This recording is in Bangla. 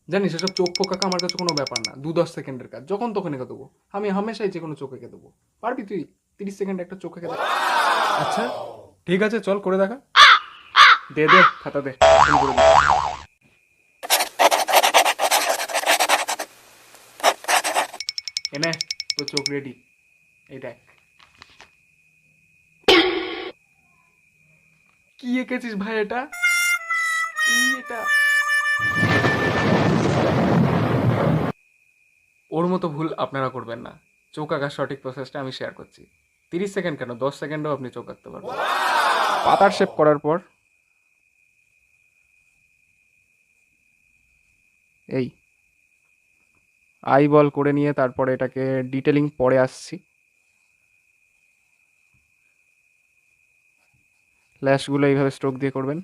জানিস এসব চোখ ফোক আঁকা আমার কাছে কোনো ব্যাপার না, 2-10 সেকেন্ডের কাজ, যখন তখন এঁকে দেবো। আমি হামেশাই যে কোনো চোখ এঁকে দেবো। পারবি তুই 30 সেকেন্ডে একটা চোখ এঁকে দেবো? আচ্ছা ঠিক আছে, চল করে দেখা। দে দে খাতা দে, শুরু করে দিচ্ছি। এনে তো চোখ রেডি, এই দেখ। কি এঁকেছিস ভাই এটা? কি এটা? ওর মতো ভুল আপনারা করবেন না। চোখ আঁকার সঠিক প্রসেসটা আমি শেয়ার করছি। 30 সেকেন্ড কেন, 10 সেকেন্ডেও আপনি চোখ আঁকতে পারবেন। পাতার শেপ করার পর এই আই বল করে নিয়ে তারপরে এটাকে ডিটেলিং পরে আসছি। ল্যাশগুলো এইভাবে স্ট্রোক দিয়ে করবেন।